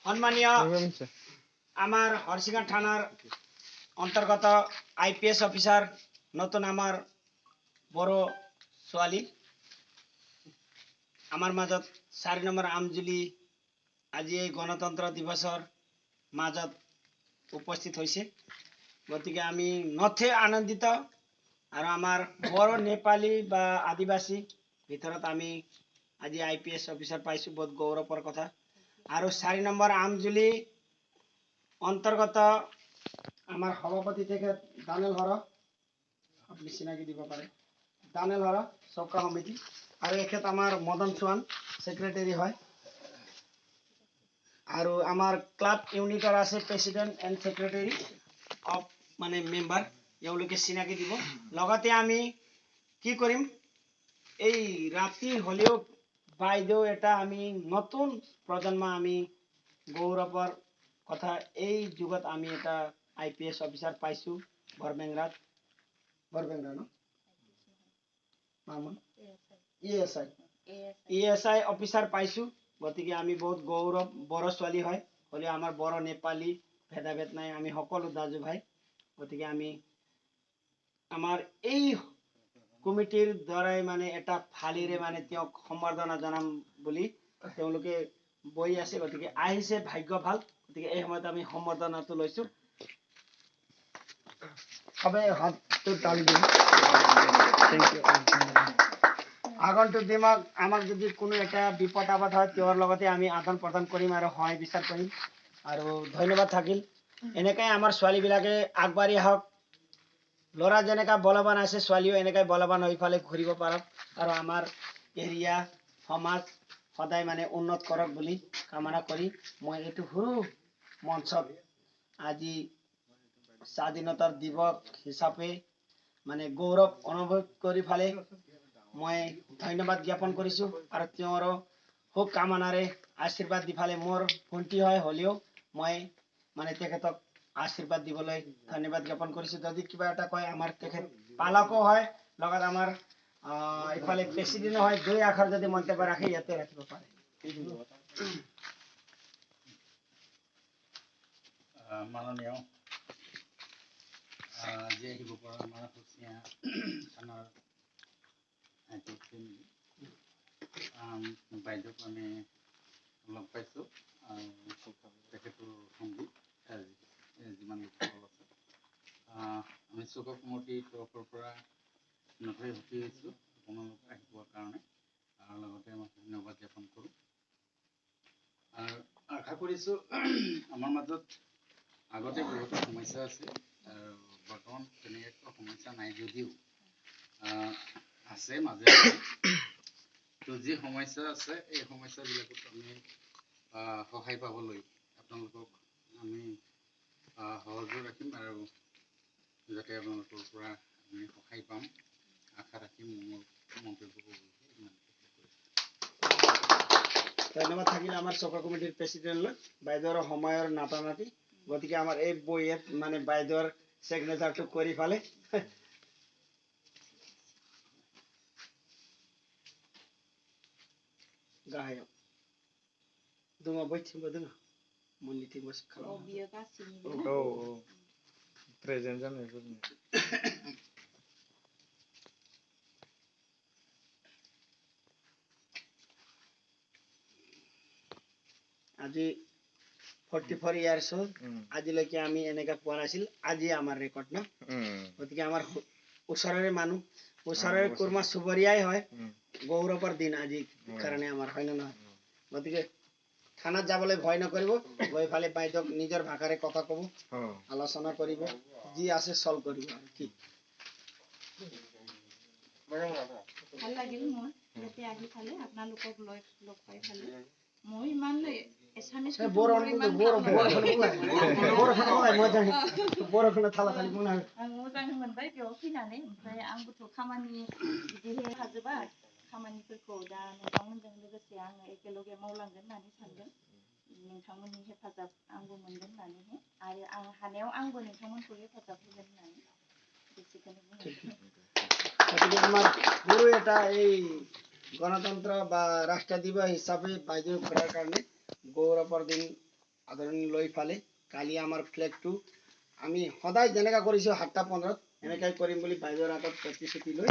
সম্মানীয় আমাৰ হৰসিংগা থানাৰ অন্তৰ্গত আইপিএস অফিসাৰ নতুন আমাৰ বড় ছোৱালী আমাৰ মাজত 4 নম্বৰ আমজুলি আজি এই গণতন্ত্ৰ দিবসৰ মাজত উপস্থিত হৈছে গতিকে আমি নথে আনন্দিত আৰু আমাৰ বড় নেপালী বা আদিবাসী ভিতৰত আমি আজি আইপিএস অফিসাৰ পাইছো বহুত গৌৰৱৰ কথা আৰু 4 নম্বৰ আমজুলি অন্তর্গত আমার সভাপতি থেকে দানেল হর আপনি চিনাকি দিব পারে দানেল হর সবকা সমিতি আর এক্ষেত্রে আমার মদন চৌহান সেক্রেটারি হয় আর আমার ক্লাব ইউনিটর আছে প্রেসিডেন্ট এন্ড সেক্রেটারি অফ মানে মেম্বার এওঁলোকে চিনাকি দিব লগতে আমি কি কৰিম এই ৰাতি হলেও বাইদেউ এটা আমি নতুন প্ৰজন্ম আমি গৌৰৱৰ কথা এই যুগত আমি এটা আইপিএস অফিসাৰ পাইছো বৰবেংৰা ন মামা ইএসআই অফিসাৰ পাইছো গতিকে আমি বহুত গৌৰৱ বড় ছোৱালী হয় হলে আমার বড় নেপালী ভেদাভেদ নাই আমি সকলো দাজু ভাই গতিকে আমি আমার এই কমিটিৰ দ্বাৰাই মানে এটা ফালিৰে মানে তেওঁক সম্বৰ্ধনা জনাম বুলি তেওঁলোকে বহি আছে গতিকে আহিছে ভাগ্য ভাল গতিকে এই সময়ত আমি সম্বৰ্ধনাটো লৈছো সবে হাতটো তালি দিম থ্যাংক ইউ আগন্তুক দিনত আমাক যদি কোনো এটা বিপদ আপদ হয় তেওঁৰ লগতে আমি আদান প্ৰদান কৰিম আৰু সহায় বিচাৰ কৰিম আৰু ধন্যবাদ থাকিল এনেকৈ আমাৰ ছোৱালীবিলাকে আগবাঢ়ি আহক ল'ৰা যেনেকা বলৱান আছে ছোৱালীও এনেকৈ বলৱান হৈ ফালে ঘূৰিব পাৰক আৰু আমাৰ এৰিয়া সমাজ সদায় মানে উন্নত কৰক বুলি কামনা কৰি মই এইটো সৰু মঞ্চত আজি স্বাধীনতাৰ দিৱস হিচাপে মানে গৌৰৱ অনুভৱ কৰি ফালে মই ধন্যবাদ জ্ঞাপন কৰিছো আৰু তেওঁৰ খুব কামনাৰে আশীৰ্বাদ দি ফালে মোৰ ভণ্টি হয় হলেও মই মানে তেখেতক আশীৰ্বাদ দিবলৈ ধন্যবাদ জ্ঞাপন কৰিছো যদি কিবা এটা কয় আমাৰ তেখেত পালকো হয় লগত আমাৰ ইফালে প্ৰেসিডেন্ট হয় দুই আখৰ যদি মন্তব্য ৰাখে ইয়াতে ৰাখিব পাৰে মাননীয় যে আহিব পৰা আমাৰ হৰসিঙা থানাৰ বাইদেউক আমি লগ পাইছোঁ তেখেতৰ সংগী যিমান লোকসকল আছে আমি চৌকা কমিটিৰ তৰফৰ পৰা নথৈ সুখী হৈছোঁ আপোনালোক আহি পোৱাৰ কাৰণে আৰু লগতে মই ধন্যবাদ জ্ঞাপন কৰোঁ আৰু আশা কৰিছোঁ আমাৰ মাজত আগতে বহুতো সমস্যা আছে আৰু বৰ্তমান তেনেকৈ সমস্যা নাই যদিও আছে মাজে মাজে তো যি সমস্যা আছে এই সমস্যাবিলাকত আমি সহায় পাবলৈ আপোনালোকক আমি সহযোগ ৰাখিম আৰু যাতে আপোনালোকৰ পৰা আমি সহায় পাম আশা ৰাখিম মোৰ মন্তব্য ধন্যবাদ থাকিল আমাৰ চৌকা কমিটিৰ প্ৰেসিডেন্টলৈ বাইদেউৰ সময়ৰ নাটানাটি গতিকে আমাৰ এই বইয়েত মানে বাইদেউৰ সিগনেচাৰটো কৰি ফালে गाहायाव दङ बैथिंबो दङ मोननैथिंबो खालामो प्रेजेन्ट जानायफोरनि আজি 44 ইয়াৰ্ছ হ'ল আজিলৈকে আমি এনেকা পোৱা নাছিল আজি আমাৰ ৰেকৰ্ড ন গতিকে আমাৰ ওচৰৰে মানুহ ওচৰৰে কুৰ্মা চুবুৰীয়াই হয় গৌৰৱৰ দিন আজি কাৰণে আমাৰ হয় নহয় গতিকে থানাত যাবলৈ ভয় নকৰিব গৈ ফালে বাইদেউক নিজৰ ভাষাৰে কথা ক'ব আলোচনা কৰিব যি আছে সলভ কৰিব আৰু কি ভাল লাগিল মই ইয়াতে আহি ফালে আপোনালোকক লগ পাই ফালে মই ইমান এছামিছ बर'खौनो थाला थालि बुंना हो मोजां मोनबाय बेयाव फैनानै ओमफ्राय आंबोथ' खामानि बिदि हाजोबा खामानिफोरखौ दा नोंथांमोनजों लोगोसे आङो एकेलगे मावलांगोन होननानै सानदों नोंथांमोननि हेफाजाब आंबो मोनगोन होननानै आरो आं हानायाव आंबो नोंथांमोनखौ हेफाजाब होगोन होननानै बेसेखौनो बुंनो আজি আমাৰ সৰু এটা এই গণতন্ত্ৰ বা ৰাষ্ট্ৰীয় দিৱস হিচাপে বাইদেউ কৰাৰ কাৰণে গৌৰৱৰ দিন আদৰণি লৈ ফালে কালি আমাৰ ফ্লেগটো আমি সদায় যেনেকা কৰিছো 7টা 15 এনেকাই কৰিম বুলি বাইদেউৰ আগত প্ৰতিশ্ৰুতি লৈ